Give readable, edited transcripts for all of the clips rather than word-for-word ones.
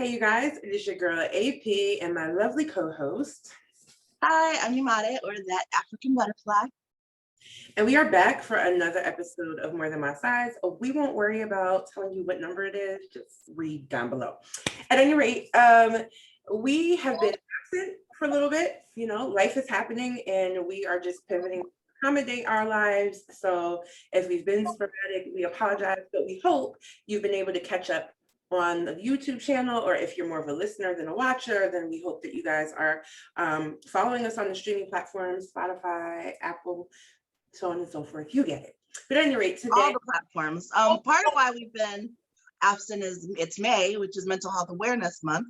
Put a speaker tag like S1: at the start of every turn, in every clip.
S1: Hey, you guys, it is your girl AP and my lovely co-host.
S2: Hi, I'm Yamade, or that African butterfly.
S1: And we are back for another episode of More Than My Size. We won't worry about telling you what number it is, just read down below. At any rate, we have been absent for a little bit. You know, life is happening and we are just pivoting to accommodate our lives. So if we've been sporadic, we apologize, but we hope you've been able to catch up on the YouTube channel, or if you're more of a listener than a watcher, then we hope that you guys are following us on the streaming platforms, Spotify, Apple, so on and so forth. You get it. But at any rate, today,
S2: all the platforms. Part of why we've been absent is it's May, which is Mental Health Awareness Month.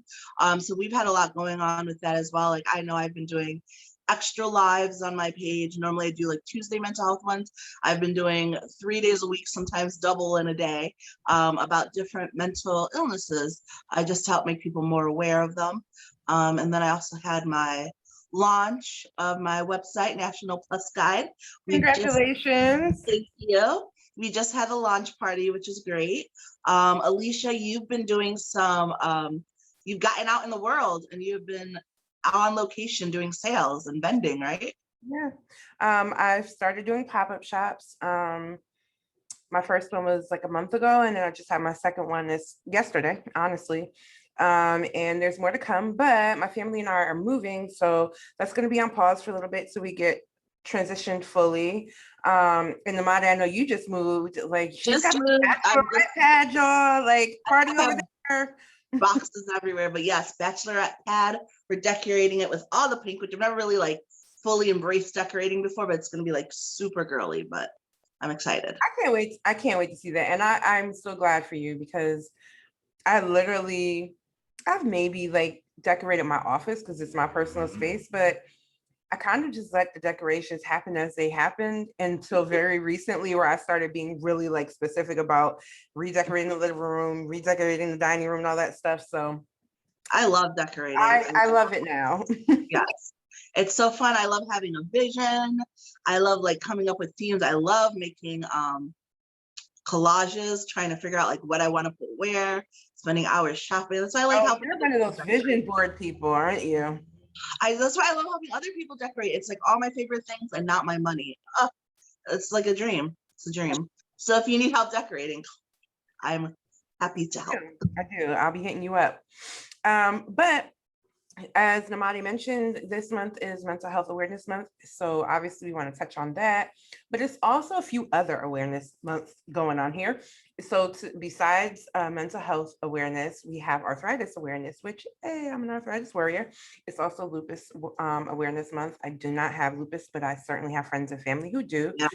S2: So we've had a lot going on with that as well. Like I know I've been doing extra lives on my page. Normally I do like Tuesday mental health ones. I've been doing 3 days a week, sometimes double in a day, about different mental illnesses. I just help make people more aware of them. And then I also had my launch of my website, National Plus Guide.
S1: congratulations.
S2: Thank you. We just had a launch party, which is great. Alicia, you've been doing some, you've gotten out in the world and you've been on location doing sales and vending, right?
S1: Yeah. I've started doing pop-up shops. My first one was like a month ago, and then I just had my second one this yesterday, honestly. And there's more to come, but my family and I are moving, so that's going to be on pause for a little bit so we get transitioned fully. And Namada, I know you just moved, like she's got a pad, y'all, like party over there.
S2: Boxes everywhere, but yes, bachelorette pad. We're decorating it with all the pink, which I've never really like fully embraced decorating before, but it's going to be like super girly, but I'm excited.
S1: I can't wait to see that. And I'm so glad for you, because I've maybe like decorated my office because it's my personal space, but I kind of just let the decorations happen as they happened until very recently, where I started being really like specific about redecorating the living room, redecorating the dining room, and all that stuff. So
S2: I love decorating.
S1: I love it now.
S2: Yes. It's so fun. I love having a vision. I love like coming up with themes. I love making collages, trying to figure out like what I want to put where, spending hours shopping. That's why I like helping.
S1: You're one of those vision board people, aren't you?
S2: That's why I love helping other people decorate. It's like all my favorite things and not my money. It's like a dream. It's a dream. So if you need help decorating, I'm happy to help.
S1: I do. I'll be hitting you up. But as Namadi mentioned, this month is Mental Health Awareness Month. So obviously we want to touch on that, but it's also a few other awareness months going on here. So besides mental health awareness, we have arthritis awareness, which, hey, I'm an arthritis warrior. It's also lupus awareness month. I do not have lupus, but I certainly have friends and family who do. Yeah.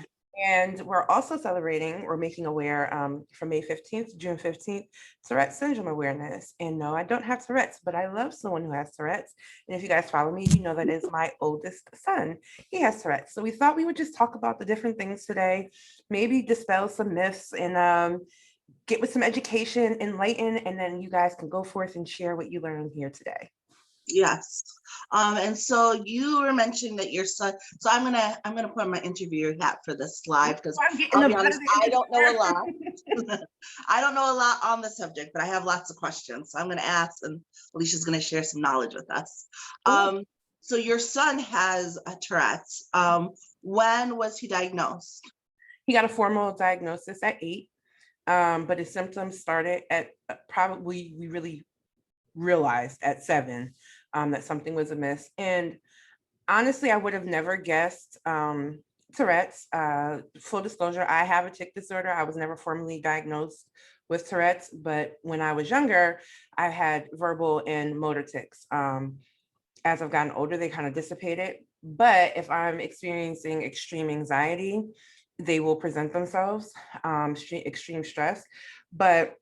S1: And we're also celebrating, or making aware from May 15th to June 15th, Tourettes Syndrome awareness. And no, I don't have Tourette's, but I love someone who has Tourette's. And if you guys follow me, you know that is my oldest son. He has Tourette's. So we thought we would just talk about the different things today, maybe dispel some myths and get with some education, enlighten, and then you guys can go forth and share what you learned here today.
S2: Yes. And so you were mentioning that your son, so I'm gonna put on my interviewer hat for this live, because I'll be honest, I don't know a lot. I don't know a lot on the subject, but I have lots of questions. So I'm gonna ask, and Alicia's gonna share some knowledge with us. So your son has a Tourette's. When was he diagnosed?
S1: He got a formal diagnosis at 8, but his symptoms started at probably, we really realized at 7 that something was amiss. And honestly, I would have never guessed Tourette's. Full disclosure, I have a tic disorder. I was never formally diagnosed with Tourette's, but when I was younger, I had verbal and motor tics. As I've gotten older, they kind of dissipated. But if I'm experiencing extreme anxiety, they will present themselves, extreme stress. But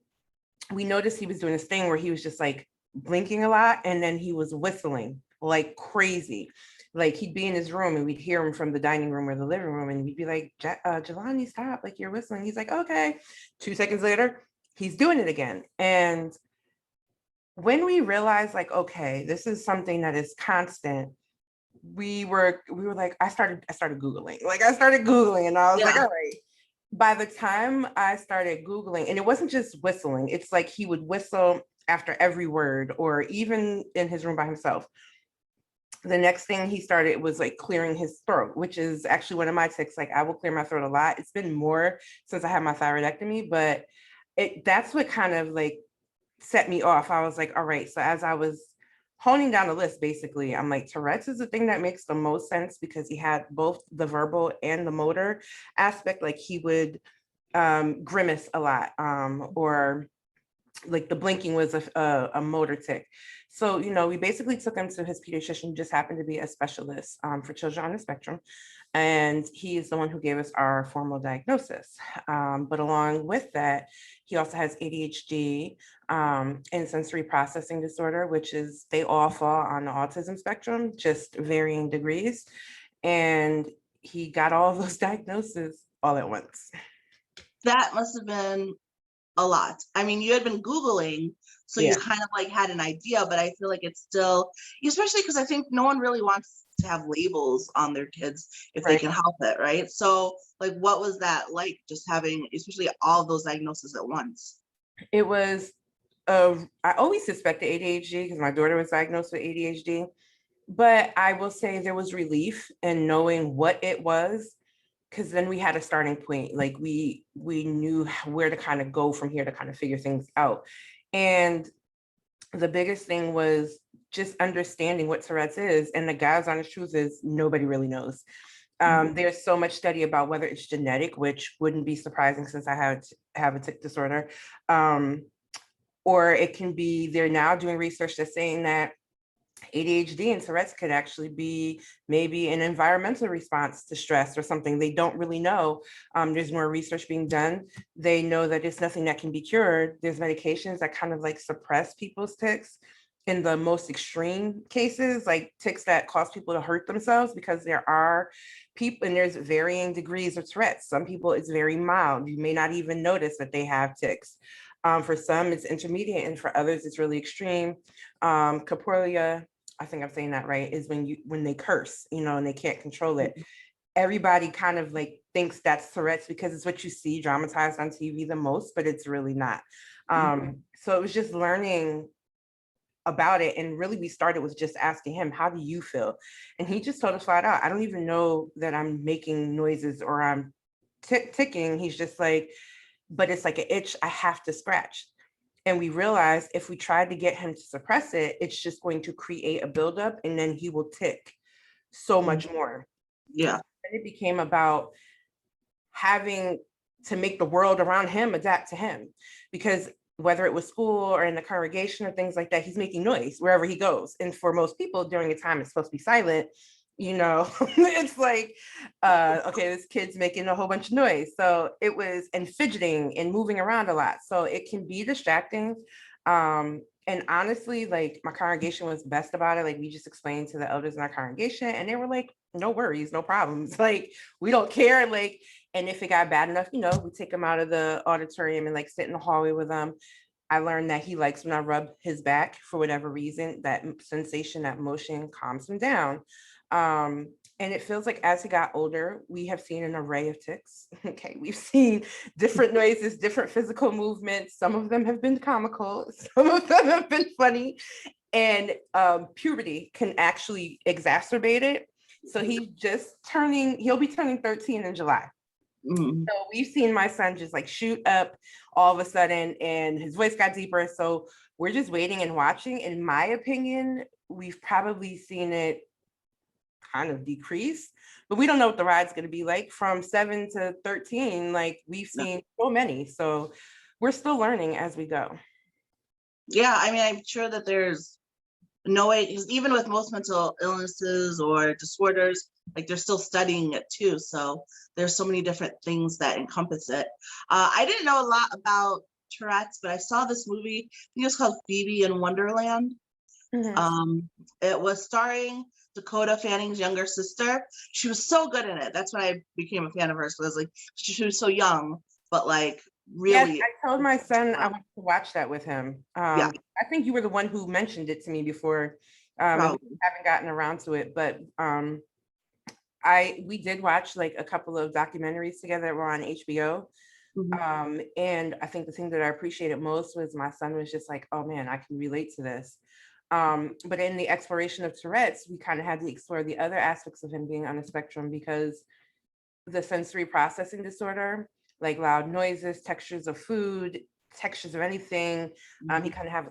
S1: we noticed he was doing this thing where he was just like blinking a lot, and then he was whistling like crazy. Like he'd be in his room and we'd hear him from the dining room or the living room, and we'd be like, Jelani, stop, like you're whistling. He's like, okay. 2 seconds later, he's doing it again. And when we realized like, okay, this is something that is constant, we were like, I started Googling. Like I started Googling and I was like, all right. By the time I started Googling, and it wasn't just whistling, it's like he would whistle after every word, or even in his room by himself. The next thing he started was like clearing his throat, which is actually one of my tics. Like I will clear my throat a lot. It's been more since I had my thyroidectomy, but that's what kind of like set me off. I was like, all right. So as I was honing down the list, basically, I'm like, Tourette's is the thing that makes the most sense because he had both the verbal and the motor aspect. Like he would grimace a lot, or like the blinking was a motor tic. So, we basically took him to his pediatrician, who just happened to be a specialist for children on the spectrum. And he is the one who gave us our formal diagnosis. But along with that, he also has ADHD and sensory processing disorder, which is, they all fall on the autism spectrum, just varying degrees. And he got all of those diagnoses all at once.
S2: That must have been a lot. I mean, you had been Googling, so you
S1: Yeah.
S2: kind of like had an idea, but I feel like it's still, especially because I think no one really wants to have labels on their kids if they
S1: Right.
S2: can help it, right? So, like, what was that like, just having, especially all those diagnoses at once?
S1: It was, I always suspected ADHD because my daughter was diagnosed with ADHD, but I will say there was relief in knowing what it was, because then we had a starting point. Like we knew where to kind of go from here to kind of figure things out. And the biggest thing was just understanding what Tourette's is. And the God's honest truth is nobody really knows. There's so much study about whether it's genetic, which wouldn't be surprising since I have a tic disorder. Or it can be, they're now doing research that's saying that ADHD and Tourette's could actually be maybe an environmental response to stress or something. They don't really know. There's more research being done. They know that it's nothing that can be cured. There's medications that kind of like suppress people's tics in the most extreme cases, like tics that cause people to hurt themselves, because there are people, and there's varying degrees of Tourette's. Some people it's very mild. You may not even notice that they have tics. For some, it's intermediate, and for others, it's really extreme. Coprolalia, I think I'm saying that right, is when they curse, and they can't control it. Everybody kind of like thinks that's Tourette's because it's what you see dramatized on TV the most, but it's really not. So it was just learning about it, and really we started with just asking him, how do you feel? And he just told us flat out, I don't even know that I'm making noises or I'm ticking. He's just like, but it's like an itch I have to scratch. And we realized if we tried to get him to suppress it, it's just going to create a buildup, and then he will tick so much more.
S2: Yeah.
S1: And it became about having to make the world around him adapt to him, because whether it was school or in the congregation or things like that, he's making noise wherever he goes. And for most people during a time it's supposed to be silent, it's like, okay, this kid's making a whole bunch of noise. So it was, and fidgeting and moving around a lot. So it can be distracting. And honestly, like my congregation was best about it. Like we just explained to the elders in our congregation and they were like, no worries, no problems. Like we don't care. Like, and if it got bad enough, we take them out of the auditorium and like sit in the hallway with them. I learned that he likes when I rub his back for whatever reason. That sensation, that motion calms him down. And it feels like as he got older, we have seen an array of tics. Okay, we've seen different noises, different physical movements. Some of them have been comical, some of them have been funny. And puberty can actually exacerbate it. So he'll be turning 13 in July. So we've seen my son just like shoot up all of a sudden and his voice got deeper. So we're just waiting and watching. In my opinion, we've probably seen it kind of decrease, but we don't know what the ride's going to be like from 7 to 13. Like we've seen so many. So we're still learning as we go.
S2: Yeah, I mean, I'm sure that there's no way, because even with most mental illnesses or disorders, like they're still studying it too. So there's so many different things that encompass it. I didn't know a lot about Tourette's, but I saw this movie, I think it's called Phoebe in Wonderland. It was starring Dakota Fanning's younger sister. She was so good in it. That's when I became a fan of hers. So I was like, she was so young, but like really.
S1: Yes, I told my son I wanted to watch that with him.
S2: Yeah.
S1: I think you were the one who mentioned it to me before. We haven't gotten around to it, but we did watch like a couple of documentaries together that were on HBO. And I think the thing that I appreciated most was my son was just like, oh man, I can relate to this. But in the exploration of Tourette's, we kind of had to explore the other aspects of him being on the spectrum, because the sensory processing disorder, like loud noises, textures of food, textures of anything.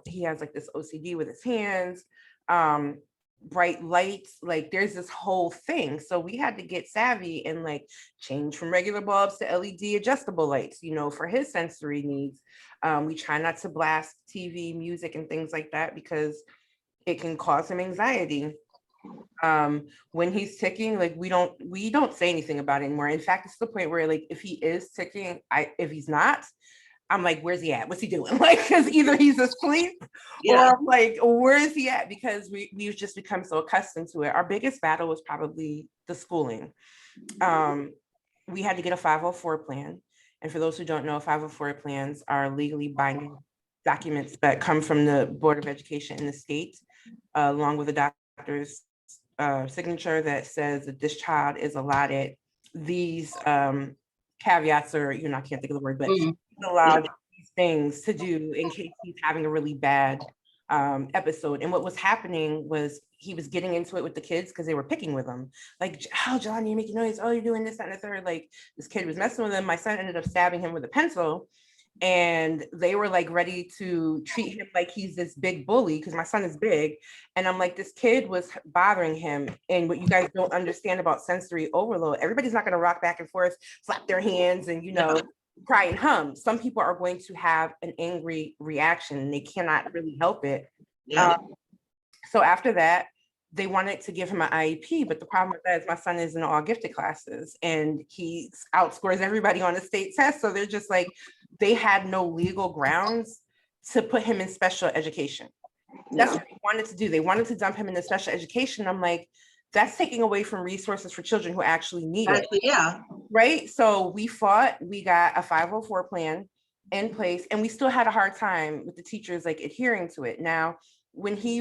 S1: He has like this OCD with his hands, bright lights, like there's this whole thing. So we had to get savvy and like change from regular bulbs to LED adjustable lights, for his sensory needs. We try not to blast TV, music, and things like that because it can cause him anxiety. When he's ticking, like we don't say anything about it anymore. In fact, it's the point where like if he is ticking, if he's not, I'm like, where's he at? What's he doing? Like, because either he's asleep or I'm like, where is he at? Because we've just become so accustomed to it. Our biggest battle was probably the schooling. We had to get a 504 plan. And for those who don't know, 504 plans are legally binding documents that come from the Board of Education in the state, along with a doctor's signature that says that this child is allotted these caveats, or I can't think of the word, but allowed these things to do in case he's having a really bad episode. And what was happening was he was getting into it with the kids because they were picking with him. Like, oh, John, you're making noise. Oh, you're doing this, that, and the third. Like, this kid was messing with him. My son ended up stabbing him with a pencil. And they were like ready to treat him like he's this big bully because my son is big. And I'm like, this kid was bothering him. And what you guys don't understand about sensory overload, everybody's not going to rock back and forth, flap their hands and, cry and hum. Some people are going to have an angry reaction and they cannot really help it. So after that, they wanted to give him an IEP, but the problem with that is my son is in all gifted classes and he outscores everybody on the state test. So they're just like, they had no legal grounds to put him in special education. That's what they wanted to do. They wanted to dump him into special education. I'm like, that's taking away from resources for children who actually need it. Right? So we fought, we got a 504 plan in place, and we still had a hard time with the teachers like adhering to it. Now, when he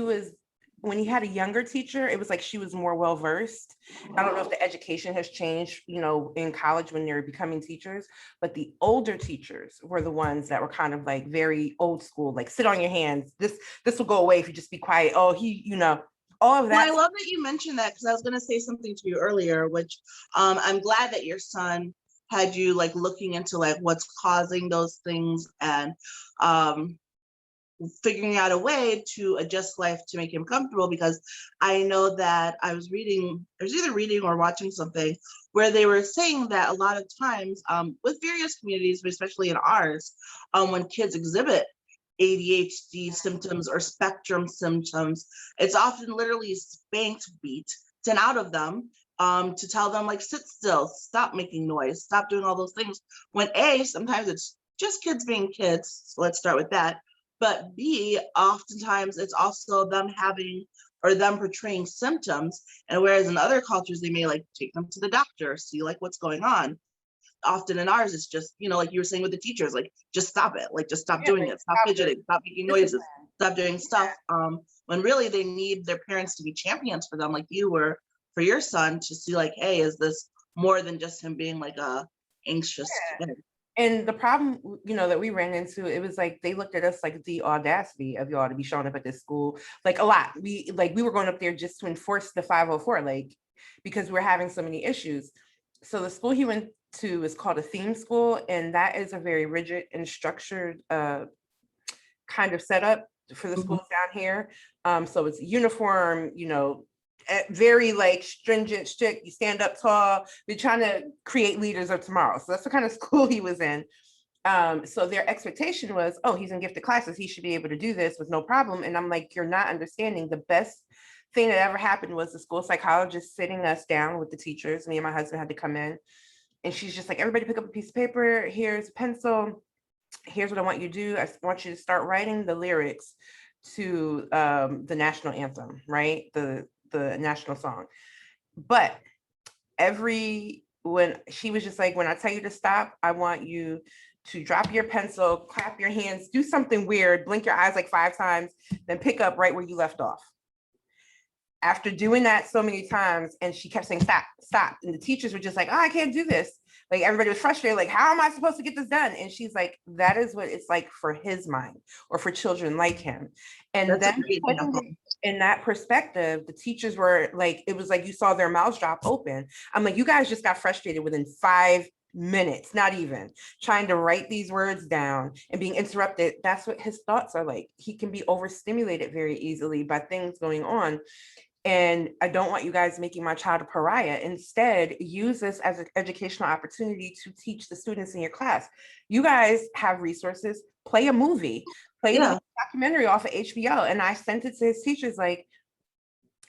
S1: had a younger teacher, it was like she was more well-versed. I don't know if the education has changed, in college when they're becoming teachers, but the older teachers were the ones that were kind of like very old school, like sit on your hands. This will go away if you just be quiet. Oh, all of that.
S2: Well, I love that you mentioned that because I was going to say something to you earlier, which I'm glad that your son had you like looking into like what's causing those things and figuring out a way to adjust life to make him comfortable, because I know that I was either reading or watching something where they were saying that a lot of times with various communities, but especially in ours, when kids exhibit ADHD symptoms or spectrum symptoms, it's often literally spanked, beaten out of them to tell them like, sit still, stop making noise, stop doing all those things. When sometimes it's just kids being kids. So let's start with that. But B, oftentimes it's also them portraying symptoms. And whereas in other cultures, they may like take them to the doctor, see like what's going on. Often in ours, it's just, like you were saying with the teachers, like, just stop it. Like, just stop doing it. Stop fidgeting, stop making noises, stop doing stuff. When really they need their parents to be champions for them, like you were for your son, to see like, hey, is this more than just him being like a anxious kid?
S1: And the problem, that we ran into, it was like, they looked at us like the audacity of y'all to be showing up at this school, like a lot. We were going up there just to enforce the 504, like, because we're having so many issues. So the school he went to is called a theme school. And that is a very rigid and structured kind of setup for the schools down here. So it's uniform, very like stringent, strict, you stand up tall. We're trying to create leaders of tomorrow. So that's the kind of school he was in. So their expectation was, oh, he's in gifted classes, he should be able to do this with no problem. And I'm like, you're not understanding. The best thing that ever happened was the school psychologist sitting us down with the teachers. Me and my husband had to come in. And she's just like, everybody pick up a piece of paper. Here's a pencil. Here's what I want you to do. I want you to start writing the lyrics to the national anthem, right? The national song. But when she was just like, when I tell you to stop, I want you to drop your pencil, clap your hands, do something weird, blink your eyes like 5 times, then pick up right where you left off. After doing that so many times, and she kept saying, stop, stop. And the teachers were just like, oh, I can't do this. Like everybody was frustrated, like, how am I supposed to get this done? And she's like, that is what it's like for his mind or for children like him. And
S2: That's a
S1: then
S2: great example.
S1: in that perspective, the teachers were like, it was like you saw their mouths drop open. I'm like, you guys just got frustrated within 5 minutes, not even, trying to write these words down and being interrupted. That's what his thoughts are like. He can be overstimulated very easily by things going on. And I don't want you guys making my child a pariah. Instead, use this as an educational opportunity to teach the students in your class. You guys have resources, play a movie, play the documentary off of HBO. And I sent it to his teachers, like,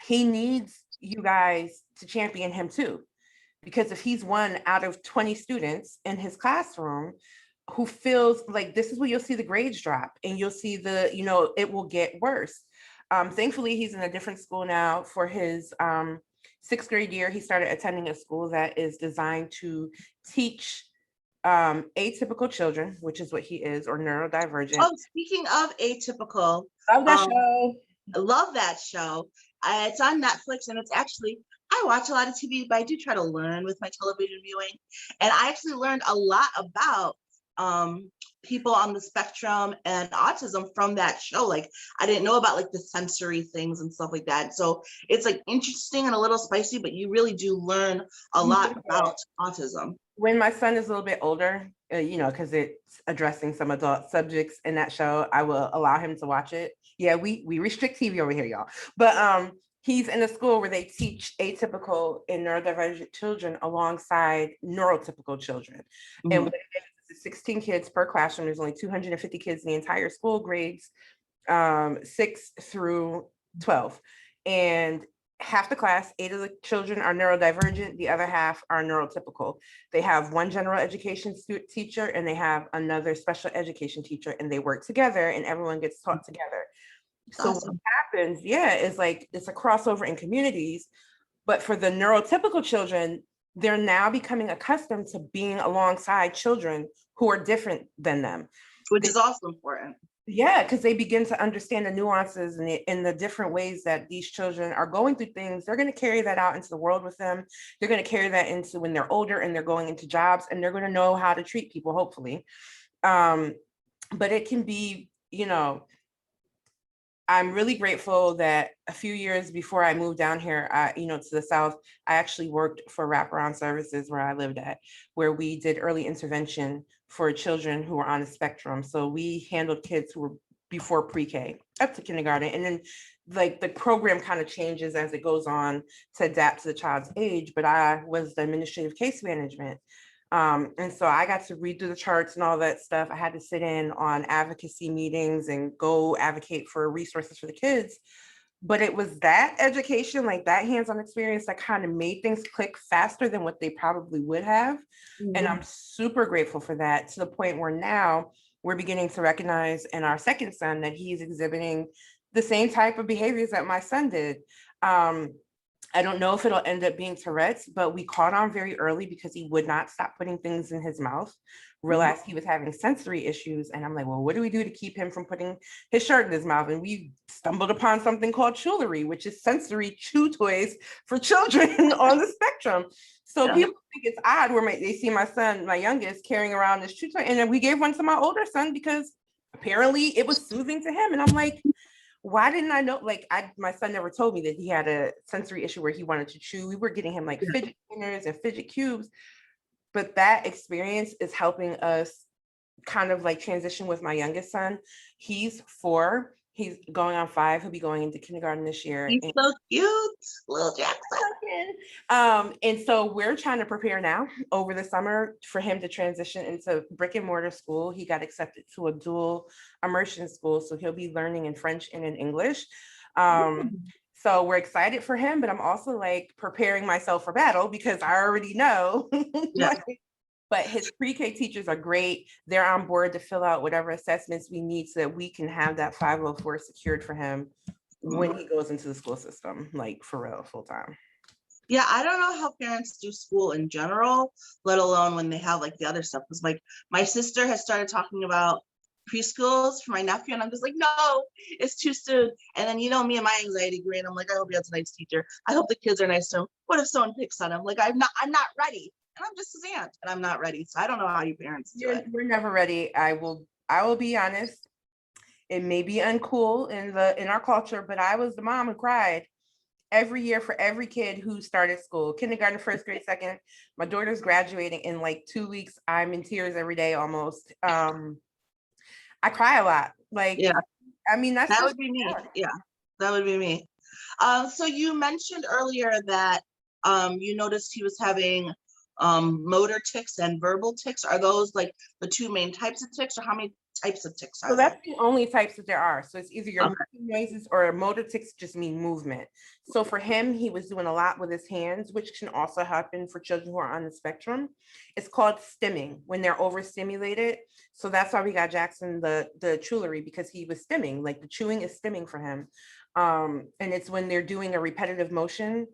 S1: he needs you guys to champion him too. Because if he's one out of 20 students in his classroom who feels like, this is where you'll see the grades drop and you'll see the, it will get worse. Thankfully, he's in a different school now. For his 6th grade year, he started attending a school that is designed to teach atypical children, which is what he is, or neurodivergent.
S2: Oh, speaking of atypical,
S1: love that show.
S2: I love that show. It's on Netflix, and it's actually, I watch a lot of TV, but I do try to learn with my television viewing. And I actually learned a lot about people on the spectrum and autism from that show. Like, I didn't know about like the sensory things and stuff like that. So it's like interesting and a little spicy, but you really do learn a lot about autism.
S1: When my son is a little bit older, because it's addressing some adult subjects in that show, I will allow him to watch it. Yeah, we restrict TV over here, y'all. But he's in a school where they teach atypical and neurodivergent children alongside neurotypical children. Mm-hmm. And 16 kids per classroom. There's only 250 kids in the entire school, grades 6 through 12. And half the class, 8 of the children are neurodivergent, the other half are neurotypical. They have one general education teacher and they have another special education teacher, and they work together and everyone gets taught together. So awesome. What happens, is like, it's a crossover in communities, but for the neurotypical children, they're now becoming accustomed to being alongside children who are different than them.
S2: Which is also important.
S1: Yeah, because they begin to understand the nuances and the different ways that these children are going through things. They're going to carry that out into the world with them. They're going to carry that into when they're older and they're going into jobs, and they're going to know how to treat people, hopefully. But it can be, I'm really grateful that a few years before I moved down here, to the South, I actually worked for wraparound services where I lived at, where we did early intervention for children who were on the spectrum. So we handled kids who were before pre-K up to kindergarten. And then like the program kind of changes as it goes on to adapt to the child's age, but I was the administrative case management. And so I got to read through the charts and all that stuff. I had to sit in on advocacy meetings and go advocate for resources for the kids. But it was that education, like that hands-on experience, that kind of made things click faster than what they probably would have. Mm-hmm. And I'm super grateful for that, to the point where now we're beginning to recognize in our second son that he's exhibiting the same type of behaviors that my son did. I don't know if it'll end up being Tourette's, but we caught on very early because he would not stop putting things in his mouth, realized he was having sensory issues. And I'm like, well, what do we do to keep him from putting his shirt in his mouth? And we stumbled upon something called Chewlery, which is sensory chew toys for children on the spectrum. So people think it's odd where they see my son, my youngest, carrying around this chew toy. And then we gave one to my older son because apparently it was soothing to him. And I'm like, why didn't I know? Like, my son never told me that he had a sensory issue where he wanted to chew. We were getting him like fidget spinners and fidget cubes, but that experience is helping us kind of like transition with my youngest son. He's 4. He's going on 5. He'll be going into kindergarten this year.
S2: He's so cute, little Jackson.
S1: And so we're trying to prepare now over the summer for him to transition into brick and mortar school. He got accepted to a dual immersion school, so he'll be learning in French and in English. So we're excited for him, but I'm also like preparing myself for battle because I already know. But his pre-K teachers are great. They're on board to fill out whatever assessments we need so that we can have that 504 secured for him when he goes into the school system, like for real, full time.
S2: Yeah, I don't know how parents do school in general, let alone when they have like the other stuff. Because like my sister has started talking about preschools for my nephew, and I'm just like, no, it's too soon. And then me and my anxiety brain, I'm like, I hope he has a nice teacher. I hope the kids are nice to him. What if someone picks on him? Like, I'm not ready. and I'm just his aunt, and I'm not ready. So I don't know how you parents do it.
S1: We're never ready. I will be honest. It may be uncool in our culture, but I was the mom who cried every year for every kid who started school, kindergarten, first grade, second. My daughter's graduating in like 2 weeks. I'm in tears every day almost. I cry a lot. Like,
S2: Yeah,
S1: I mean, that's
S2: that
S1: just
S2: would be me. Yeah, that would be me. So you mentioned earlier that you noticed he was having motor tics and verbal tics. Are those like the two main types of tics, or how many types of tics
S1: so
S2: are
S1: that's
S2: there?
S1: the only types that there are. So it's either your
S2: Okay.
S1: moving noises or motor tics just mean movement. So for him, he was doing a lot with his hands, which can also happen for children who are on the spectrum. It's called stimming when they're overstimulated. So that's why we got Jackson the chulery, because he was stimming, like the chewing is stimming for him. And it's when they're doing a repetitive motion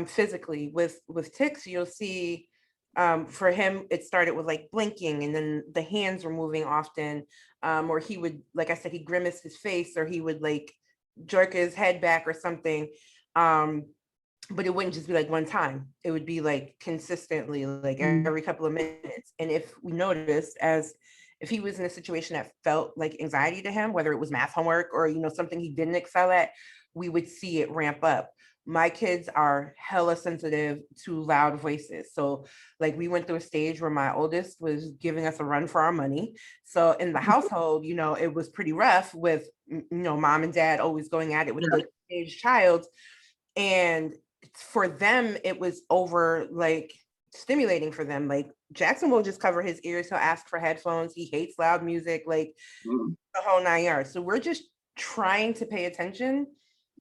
S1: physically. With tics, you'll see for him, it started with like blinking, and then the hands were moving often, or he would, like I said, he grimaced his face, or he would like jerk his head back or something. But it wouldn't just be like one time. It would be like consistently, like every couple of minutes. And if we noticed, as if he was in a situation that felt like anxiety to him, whether it was math homework or something he didn't excel at, we would see it ramp up. My kids are hella sensitive to loud voices. So like we went through a stage where my oldest was giving us a run for our money. So in the household, it was pretty rough with, mom and dad always going at it with the age child. And for them, it was over like stimulating for them. Like Jackson will just cover his ears. He'll ask for headphones. He hates loud music, like the whole 9 yards. So we're just trying to pay attention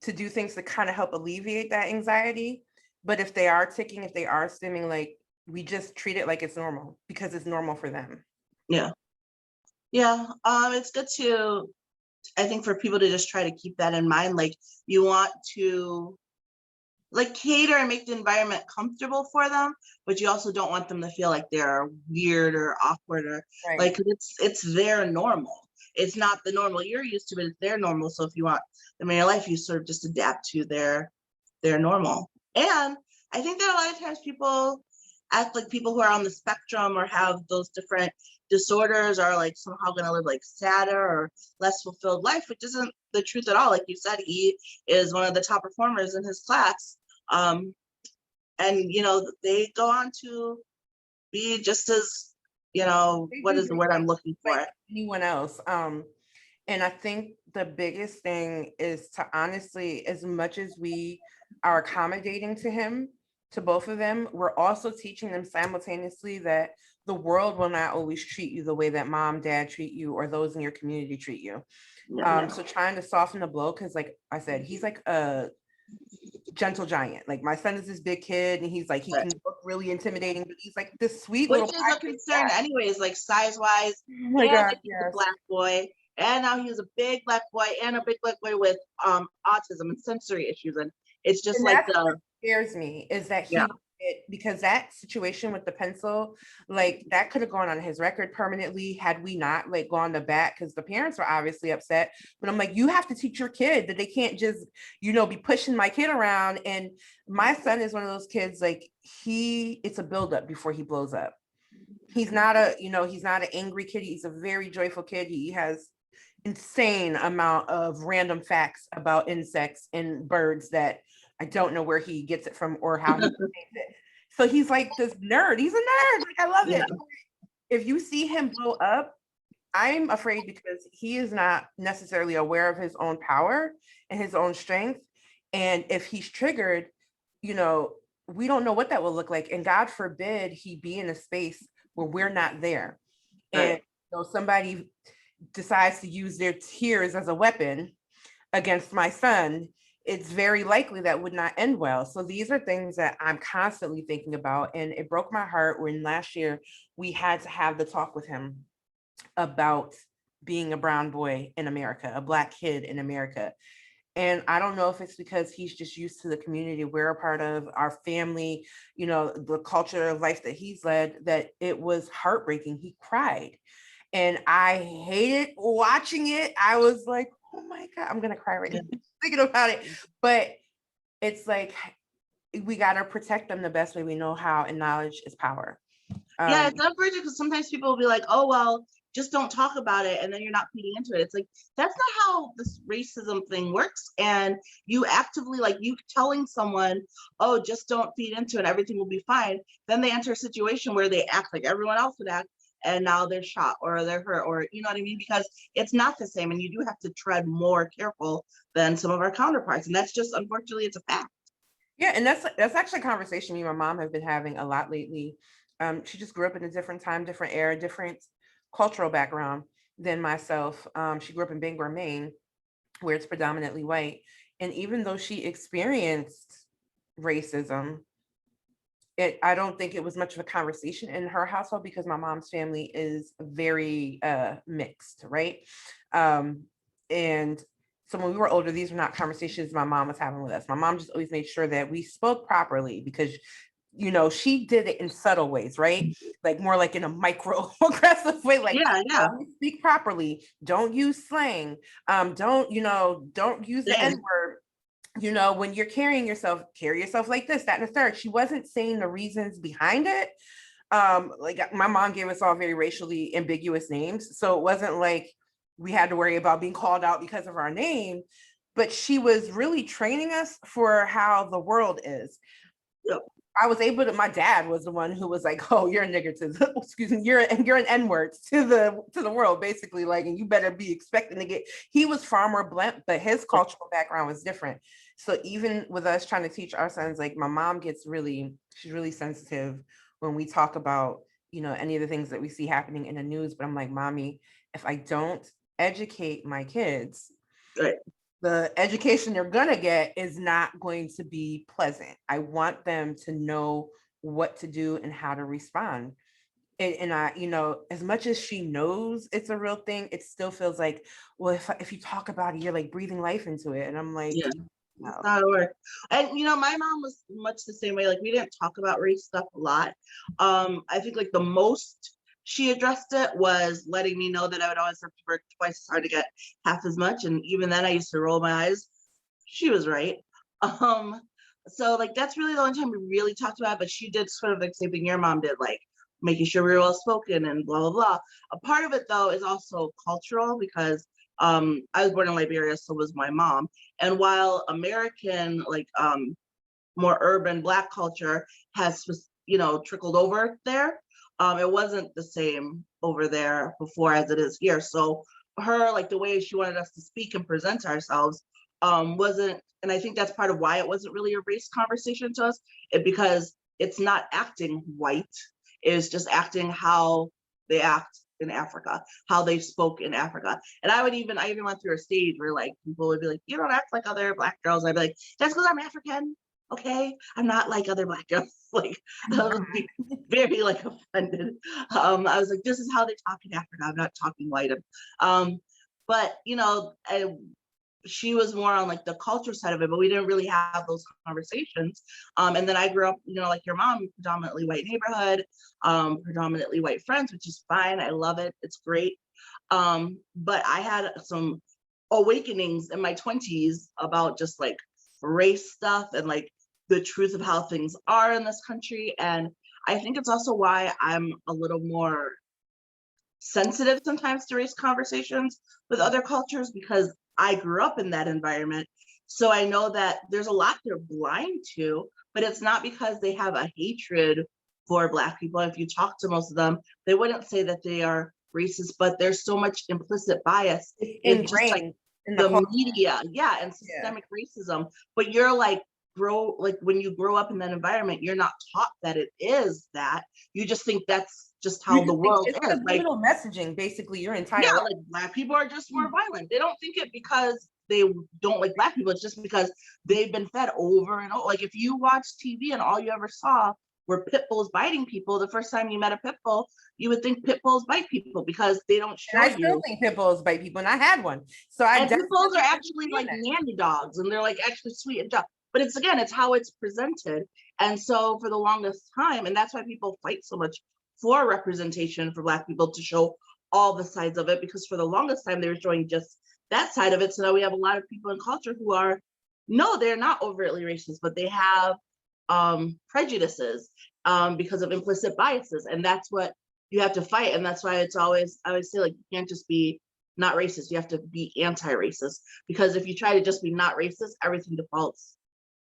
S1: to do things to kind of help alleviate that anxiety. But if they are ticking, if they are stimming, like we just treat it like it's normal because it's normal for them.
S2: Yeah. Yeah. It's good to, I think, for people to just try to keep that in mind. Like, you want to like cater and make the environment comfortable for them, but you also don't want them to feel like they're weird or awkward, or
S1: Right.
S2: like it's their normal. It's not the normal you're used to, but it's their normal. So if you want them in your life, you sort of just adapt to their normal. And I think that a lot of times people act like people who are on the spectrum or have those different disorders are like somehow going to live like sadder or less fulfilled life, which isn't the truth at all. Like you said, he is one of the top performers in his class. And they go on to be just as, what is the word I'm looking for?
S1: Like anyone else. And I think the biggest thing is to honestly, as much as we are accommodating to him, to both of them, we're also teaching them simultaneously that the world will not always treat you the way that mom, dad treat you, or those in your community treat you. So trying to soften the blow, because like I said, he's like a gentle giant. Like my son is this big kid, and he's like, he can look really intimidating, but he's like this sweet
S2: which
S1: little
S2: is a concern anyways, like size wise.
S1: Oh my God,
S2: He's a black boy, and now he's a big black boy and a big black boy with autism and sensory issues, and it's just
S1: and
S2: like
S1: what scares me is that because that situation with the pencil, like that could have gone on his record permanently had we not like gone to bat, because the parents were obviously upset. But I'm like, you have to teach your kid that they can't just be pushing my kid around. And my son is one of those kids, like it's a buildup before he blows up. He's not he's not an angry kid. He's a very joyful kid. He has insane amount of random facts about insects and birds that I don't know where he gets it from or how he names it. So he's like this nerd. He's a nerd. Like I love it. If you see him blow up, I'm afraid because he is not necessarily aware of his own power and his own strength. And if he's triggered, we don't know what that will look like. And God forbid he be in a space where we're not there. And somebody decides to use their tears as a weapon against my son, it's very likely that would not end well. So these are things that I'm constantly thinking about. And it broke my heart when last year we had to have the talk with him about being a brown boy in America, a Black kid in America. And I don't know if it's because he's just used to the community we're a part of, our family, the culture of life that he's led, that it was heartbreaking. He cried. And I hated watching it. I was like, oh my God, I'm going to cry right now thinking about it. But it's like, we got to protect them the best way we know how, and knowledge is power.
S2: Yeah, it's unfortunate because sometimes people will be like, oh, well, just don't talk about it. And then you're not feeding into it. It's like, that's not how this racism thing works. And you actively, like you telling someone, oh, just don't feed into it, everything will be fine. Then they enter a situation where they act like everyone else would act. And now they're shot or they're hurt, or you know what I mean? Because it's not the same. And you do have to tread more careful than some of our counterparts. And that's just, unfortunately, it's a fact.
S1: Yeah, and that's actually a conversation me and my mom have been having a lot lately. She just grew up in a different time, different era, different cultural background than myself. She grew up in Bangor, Maine, where it's predominantly white. And even though she experienced racism, I don't think it was much of a conversation in her household because my mom's family is very mixed, right? And so when we were older, these were not conversations my mom was having with us. My mom just always made sure that we spoke properly because, you know, she did it in subtle ways, right? Like more like in a micro aggressive way, like
S2: Yeah.
S1: speak properly, don't use slang, don't use the
S2: Same.
S1: N-word. You know, when you're carrying yourself, carry yourself like this, that, and the third. She wasn't saying the reasons behind it. Like my mom gave us all very racially ambiguous names. So it wasn't like we had to worry about being called out because of our name, but she was really training us for how the world is.
S2: Yep.
S1: I was able to, my dad was the one who was like, oh, you're a nigger to the, excuse me, you're an N-word to the world, basically. Like, and you better be expecting to get, he was far more blunt, but his cultural background was different. So even with us trying to teach our sons, like my mom she's really sensitive when we talk about, you know, any of the things that we see happening in the news. But I'm like, mommy, if I don't educate my kids,
S2: Right.
S1: the education they're gonna get is not going to be pleasant. I want them to know what to do and how to respond. And I, you know, as much as she knows it's a real thing, it still feels like, well, if you talk about it, you're like breathing life into it. And I'm like,
S2: Yeah.
S1: no.
S2: That's not how it works. And you know, my mom was much the same way. Like we didn't talk about race stuff a lot. I think like the most she addressed it was letting me know that I would always have to work twice as hard to get half as much. And even then I used to roll my eyes. She was right. Um, so like that's really the only time we really talked about it, but she did sort of like the same thing your mom did, like making sure we were well spoken and blah blah blah. A part of it though is also cultural because I was born in Liberia, so was my mom. And while American, like more urban Black culture has, you know, trickled over there, it wasn't the same over there before as it is here. So her, like the way she wanted us to speak and present ourselves, wasn't, and I think that's part of why it wasn't really a race conversation to us, because it's not acting white, it's just acting how they act in Africa, how they spoke in Africa. And I even went through a stage where like people would be like, you don't act like other Black girls. I'd be like, that's because I'm African. Okay, I'm not like other Black girls. Like I would be very like offended. I was like, this is how they talk in Africa. I'm not talking white. But you know, she was more on like the culture side of it, but we didn't really have those conversations. And then I grew up, you know, like your mom, predominantly white neighborhood, predominantly white friends, which is fine. I love it. It's great. But I had some awakenings in my 20s about just like race stuff and like the truth of how things are in this country. And I think it's also why I'm a little more sensitive sometimes to race conversations with other cultures, because I grew up in that environment. So I know that there's a lot they're blind to, but it's not because they have a hatred for Black people. If you talk to most of them, they wouldn't say that they are racist, but there's so much implicit bias in just like
S1: in
S2: the
S1: culture.
S2: media, yeah, and systemic racism. But you're like, when you grow up in that environment, you're not taught that it is that. You just think that's just how the world
S1: It's
S2: is. Like,
S1: subliminal messaging, basically, your entire
S2: yeah,
S1: life.
S2: like Black people are just more violent. They don't think it because they don't like Black people. It's just because they've been fed over and over. Like if you watch TV and all you ever saw were pit bulls biting people, the first time you met a pit bull, you would think pit bulls bite people because they don't show
S1: And I still
S2: you.
S1: think pit bulls bite people, and I had one. So I
S2: And pit bulls
S1: definitely
S2: are actually like
S1: understand
S2: nanny dogs, and they're like actually sweet and tough. But it's again, it's how it's presented. And so for the longest time, and that's why people fight so much for representation for Black people to show all the sides of it, because for the longest time they were showing just that side of it. So now we have a lot of people in culture who are, no, they're not overtly racist, but they have prejudices. because of implicit biases. And that's what you have to fight. And that's why I always say, like, you can't just be not racist. You have to be anti-racist, because if you try to just be not racist, everything defaults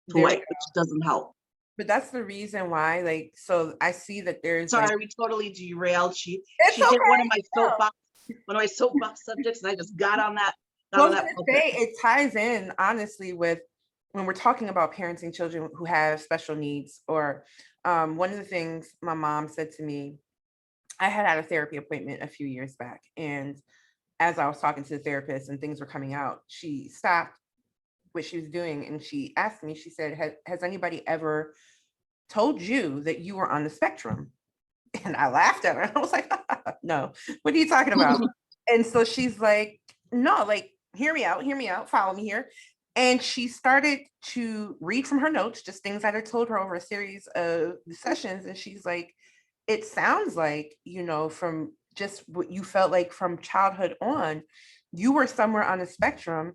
S2: to
S1: There,
S2: white, which doesn't help.
S1: but that's the reason why, like, so I see that there's like,
S2: Sorry, we totally derailed. She
S1: it's
S2: hit one
S1: okay.
S2: of my
S1: No.
S2: soapbox subjects, and I just got on that.
S1: I was gonna say, it ties in honestly with when we're talking about parenting children who have special needs, or one of the things my mom said to me, I had a therapy appointment a few years back, and as I was talking to the therapist and things were coming out, she stopped what she was doing and she asked me, she said, has anybody ever told you that you were on the spectrum? And I laughed at her. I was like, no, what are you talking about? And so she's like, no, like, hear me out, follow me here. And she started to read from her notes, just things that I told her over a series of sessions. And she's like, it sounds like, from just what you felt like from childhood on, you were somewhere on the spectrum,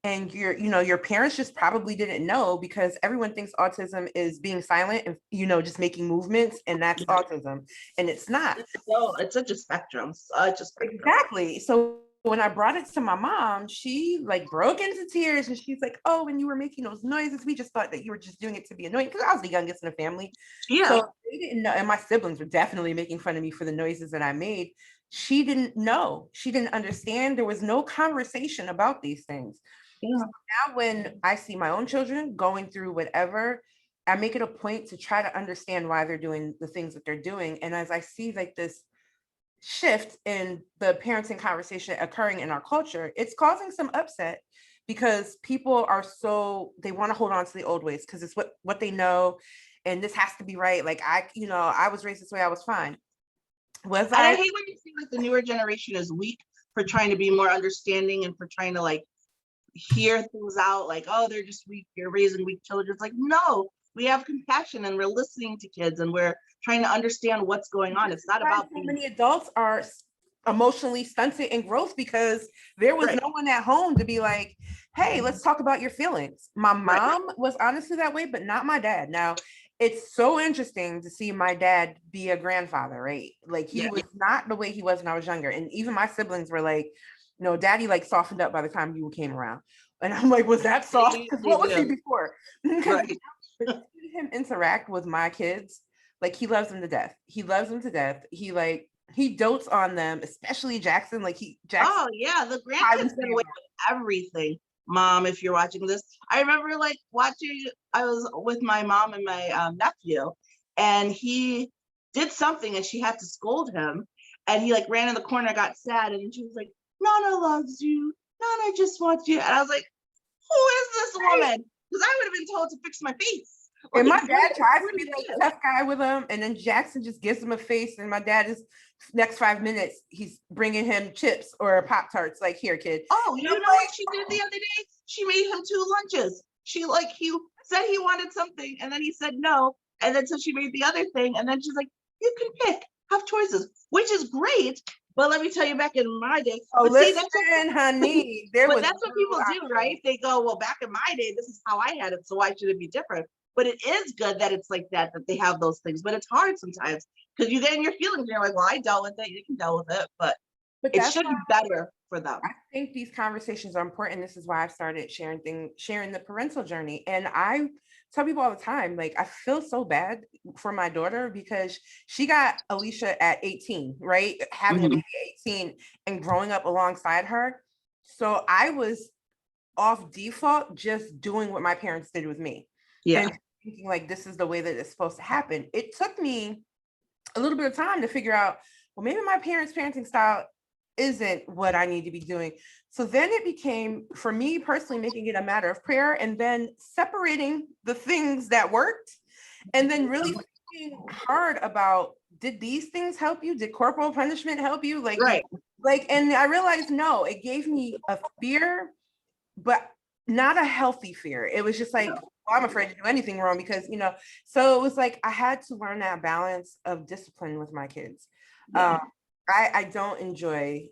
S1: and your parents just probably didn't know, because everyone thinks autism is being silent and just making movements, and that's autism, and it's not.
S2: No, it's such a spectrum,
S1: Exactly. So when I brought it to my mom, she like broke into tears, and she's like, oh, when you were making those noises, we just thought that you were just doing it to be annoying, because I was the youngest in the family.
S2: Yeah.
S1: So they didn't know, and my siblings were definitely making fun of me for the noises that I made. She didn't know, she didn't understand, there was no conversation about these things.
S2: Yeah.
S1: So now when I see my own children going through whatever, I make it a point to try to understand why they're doing the things that they're doing. And as I see like this shift in the parenting conversation occurring in our culture, it's causing some upset, because people are they want to hold on to the old ways because it's what they know, and this has to be right. Like I was raised this way, I was fine.
S2: I hate when you see like the newer generation is weak for trying to be more understanding and for trying to like hear things out, like, oh, they're just weak, you're raising weak children. It's like, no, we have compassion and we're listening to kids and we're trying to understand what's going on. It's not about
S1: so many adults are emotionally stunted in growth because there was no one at home to be like, hey, let's talk about your feelings. My mom was honestly that way, but not my dad. Now, it's so interesting to see my dad be a grandfather, right? Like he was not the way he was when I was younger. And even my siblings were like, no, daddy like softened up by the time you came around. And I'm like, was that soft? What was he before? But to see him interact with my kids, like he loves them to death. He loves them to death. He dotes on them, especially Jackson. Jackson.
S2: Oh yeah, the grandkids get away with everything. Mom, if you're watching this, I remember like watching. I was with my mom and my nephew, and he did something, and she had to scold him, and he like ran in the corner, got sad, and she was like, "Nana loves you. Nana just wants you," and I was like, "Who is this woman?" Because I would have been told to fix my face.
S1: And my dad tries to be like a tough guy with him, and then Jackson just gives him a face, and my dad is next 5 minutes he's bringing him chips or Pop-Tarts, like, here kid.
S2: Oh, you know what she did the other day? She made him 2 lunches. He said he wanted something, and then he said no, and then so she made the other thing, and then she's like, you can pick, have choices, which is great. But let me tell you, back in my day,
S1: honey,
S2: that's what people do, right? They go, well, back in my day, this is how I had it, so why should it be different? But it is good that it's like that they have those things. But it's hard sometimes because you get in your feelings and you're like, well, I dealt with it. You can deal with it, but it should be better for them.
S1: I think these conversations are important. This is why I've started sharing the parental journey. And I tell people all the time, like, I feel so bad for my daughter because she got Alicia at 18, right? Having a baby at 18 and growing up alongside her. So I was off default just doing what my parents did with me.
S2: Yeah.
S1: And thinking like this is the way that it's supposed to happen. It took me a little bit of time to figure out, well, maybe my parents' parenting style isn't what I need to be doing. So then it became, for me personally, making it a matter of prayer and then separating the things that worked and then really thinking hard about, did these things help you? Did corporal punishment help you? And I realized, no, it gave me a fear, but not a healthy fear. It was just like, I'm afraid to do anything wrong because, so it was like, I had to learn that balance of discipline with my kids. I don't enjoy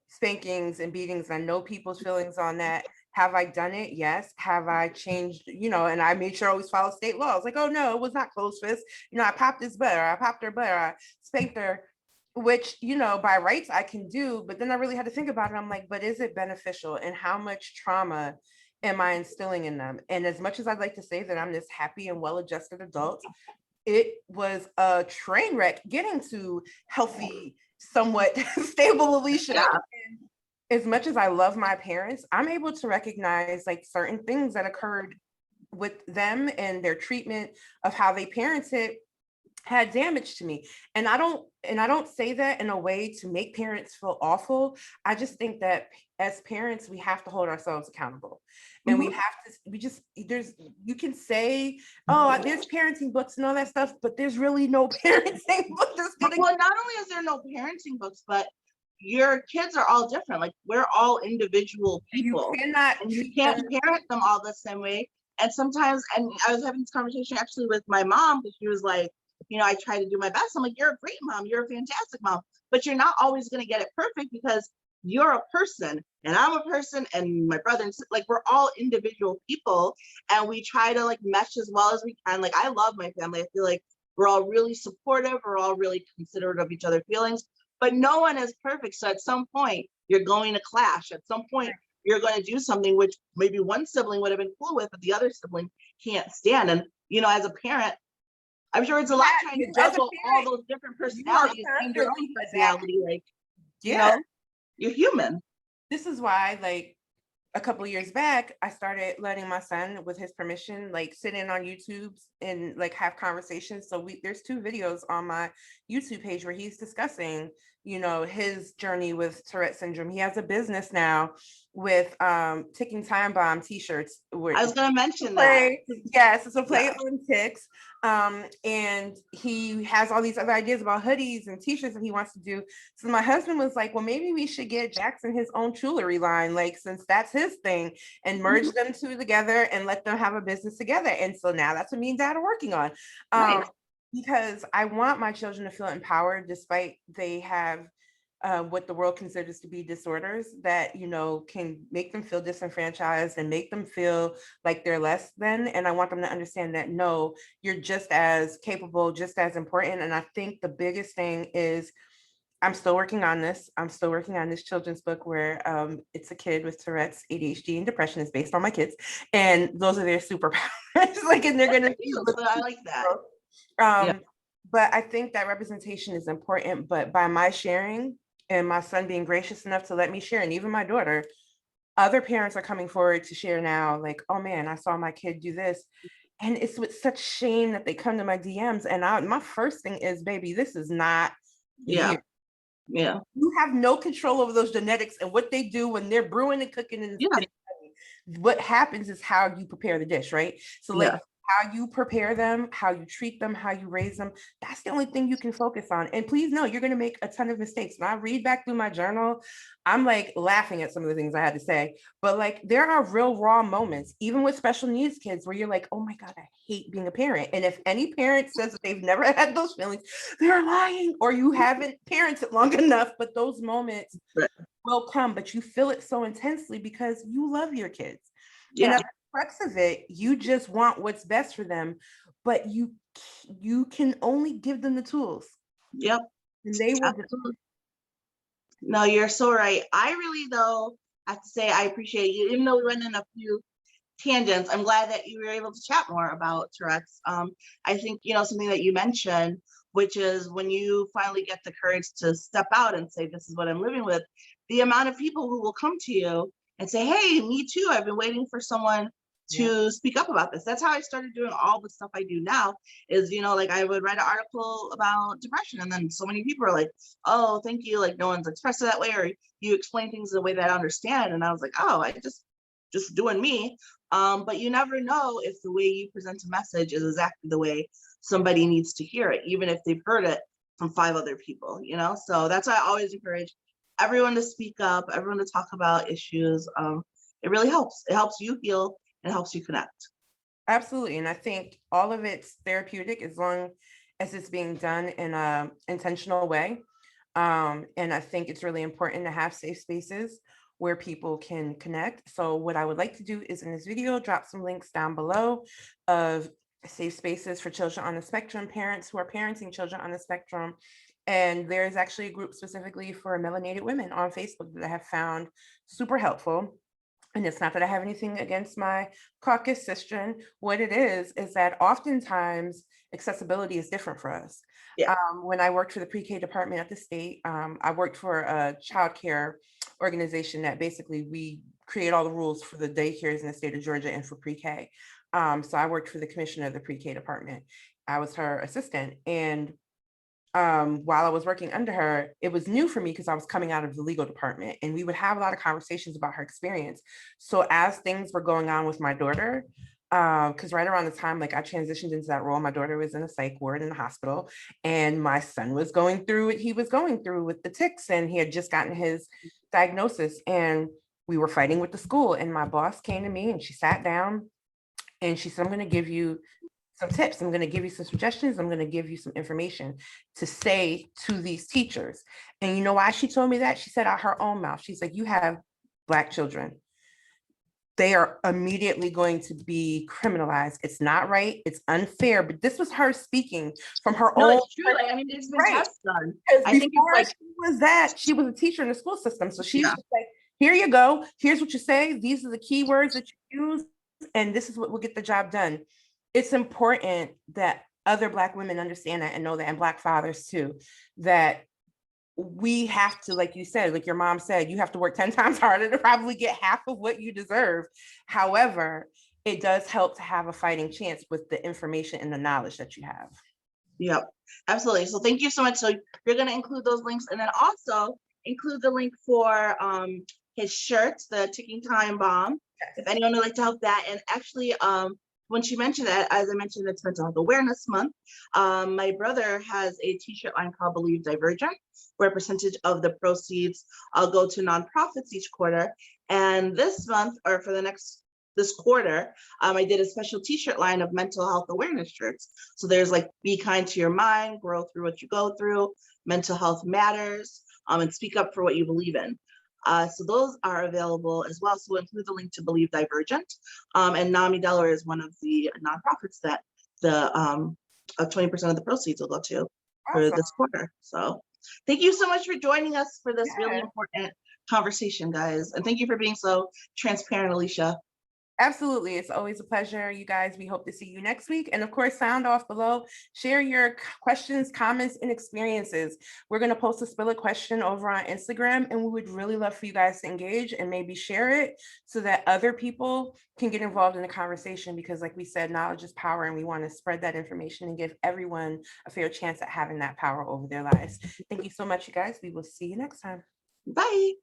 S1: spankings and beatings. I know people's feelings on that. Have I done it? Yes. Have I changed, and I made sure I always follow state law. I was like, oh no, it was not closed fist. I popped his butt, or I popped her butt, or I spanked her, which, by rights I can do. But then I really had to think about it. I'm like, but is it beneficial? And how much trauma am I instilling in them? And as much as I'd like to say that I'm this happy and well-adjusted adult, it was a train wreck getting to healthy, somewhat stable Alicia.
S2: Yeah.
S1: As much as I love my parents, I'm able to recognize like certain things that occurred with them and their treatment of how they parented had damage to me. And I don't say that in a way to make parents feel awful. I just think that as parents, we have to hold ourselves accountable. And we have to, you can say, oh, there's parenting books and all that stuff, but there's really no parenting book that's gonna.
S2: Well, not only is there no parenting books, but your kids are all different. Like, we're all individual people. And you can't parent them all the same way. And sometimes, and I was having this conversation actually with my mom, because she was like, I try to do my best. I'm like, you're a great mom, you're a fantastic mom, but you're not always going to get it perfect, because you're a person and I'm a person, and my brother and like, we're all individual people, and we try to like mesh as well as we can. Like, I love my family. I feel like we're all really supportive, we're all really considerate of each other's feelings, but no one is perfect. So at some point you're going to clash. At some point you're going to do something which maybe one sibling would have been cool with, but the other sibling can't stand. And as a parent, I'm sure it's a lot trying to juggle all those different personalities and your own personality. Like, you're human.
S1: This is why, like, a couple of years back, I started letting my son, with his permission, like sit in on YouTube and like have conversations. So there's 2 videos on my YouTube page where he's discussing, his journey with Tourettes syndrome. He has a business now with ticking time bomb t-shirts.
S2: I was going to mention that.
S1: Yes, it's a play on ticks. And he has all these other ideas about hoodies and t-shirts that he wants to do. So my husband was like, well, maybe we should get Jackson his own jewelry line, like, since that's his thing, and merge them 2 together and let them have a business together. And so now that's what me and Dad are working on. Because I want my children to feel empowered, despite they have what the world considers to be disorders that, can make them feel disenfranchised and make them feel like they're less than. And I want them to understand that, no, you're just as capable, just as important. And I think the biggest thing is, I'm still working on this. I'm still working on this children's book where it's a kid with Tourette's, ADHD, and depression. Is based on my kids. And those are their superpowers. Like, and they're going to be.
S2: I like that.
S1: But I think that representation is important. But by my sharing, and my son being gracious enough to let me share, and even my daughter, other parents are coming forward to share now, like, oh man, I saw my kid do this. And it's with such shame that they come to my DMs. And my first thing is, baby, this is not you. You have no control over those genetics and what they do when they're brewing and cooking. And what happens is how you prepare the dish, right? So like, how you prepare them, how you treat them, how you raise them, that's the only thing you can focus on. And please know, you're going to make a ton of mistakes. When I read back through my journal, I'm like laughing at some of the things I had to say, but like, there are real raw moments, even with special needs kids, where you're like, oh my God, I hate being a parent. And if any parent says that they've never had those feelings, they're lying, or you haven't parented long enough. But those moments will come, but you feel it so intensely because you love your kids. And at the crux of it, you just want what's best for them, but you can only give them the tools. And they will.
S2: No, you're so right. I really, though, have to say I appreciate you, even though we went in a few tangents. I'm glad that you were able to chat more about Tourette's. I think, something that you mentioned, which is when you finally get the courage to step out and say, this is what I'm living with, the amount of people who will come to you and say, hey, me too, I've been waiting for someone to speak up about this. That's how I started doing all the stuff I do now, is, like, I would write an article about depression, and then so many people are like, oh, thank you, like, no one's expressed it that way, or you explain things the way that I understand. And I was like, oh, I just doing me. But you never know if the way you present a message is exactly the way somebody needs to hear it, even if they've heard it from 5 other people, so that's why I always encourage everyone to speak up, everyone to talk about issues. It really helps. It helps you heal, and it helps you connect.
S1: Absolutely. And I think all of it's therapeutic as long as it's being done in an intentional way. And I think it's really important to have safe spaces where people can connect. So what I would like to do is in this video, drop some links down below of safe spaces for children on the spectrum, parents who are parenting children on the spectrum. And there's actually a group specifically for melanated women on Facebook that I have found super helpful. And it's not that I have anything against my caucus sistren. What it is that oftentimes accessibility is different for us.
S2: Yeah.
S1: When I worked for the pre-K department at the state, I worked for a childcare organization that basically we create all the rules for the daycares in the state of Georgia and for pre-K. So I worked for the commissioner of the pre-K department. I was her assistant, and while I was working under her, it was new for me because I was coming out of the legal department, and we would have a lot of conversations about her experience. So as things were going on with my daughter, because right around the time like I transitioned into that role, my daughter was in a psych ward in the hospital, and my son was going through what he was going through with the tics, and he had just gotten his diagnosis, and we were fighting with the school. And my boss came to me and she sat down and she said, I'm going to give you some tips. I'm going to give you some suggestions. I'm going to give you some information to say to these teachers. And you know why she told me that? She said out her own mouth, she's like, you have Black children. They are immediately going to be criminalized. It's not right. It's unfair. But this was her speaking from her
S2: No,
S1: own.
S2: it's true. Like, I mean, there's been
S1: Right.
S2: tests done.
S1: Because
S2: I think it's
S1: before
S2: like,
S1: she was a teacher in the school system. So she's
S2: Yeah.
S1: just like, here you go. Here's what you say. These are the key words that you use. And this is what will get the job done. It's important that other Black women understand that and know that, and Black fathers too, that we have to, like you said, like your mom said, you have to work 10 times harder to probably get half of what you deserve. However, it does help to have a fighting chance with the information and the knowledge that you have.
S2: Yep, absolutely. So thank you so much. So you're going to include those links, and then also include the link for his shirts, the Ticking Time Bomb, if anyone would like to help that. And actually, when she mentioned that, as I mentioned, it's Mental Health Awareness Month. My brother has a t-shirt line called Believe Divergent, where a percentage of the proceeds go to nonprofits each quarter. And this month, or for this quarter, I did a special t-shirt line of mental health awareness shirts. So there's like, be kind to your mind, grow through what you go through, mental health matters, and speak up for what you believe in. So those are available as well. So we'll include the link to Believe Divergent. And NAMI Delaware is one of the nonprofits that the 20% of the proceeds will go to for this quarter. So thank you so much for joining us for this really important conversation, guys. And thank you for being so transparent, Alicia.
S1: Absolutely. It's always a pleasure, you guys. We hope to see you next week. And of course, sound off below. Share your questions, comments, and experiences. We're going to post a Spill It question over on Instagram, and we would really love for you guys to engage and maybe share it so that other people can get involved in the conversation, because like we said, knowledge is power, and we want to spread that information and give everyone a fair chance at having that power over their lives. Thank you so much, you guys. We will see you next time.
S2: Bye.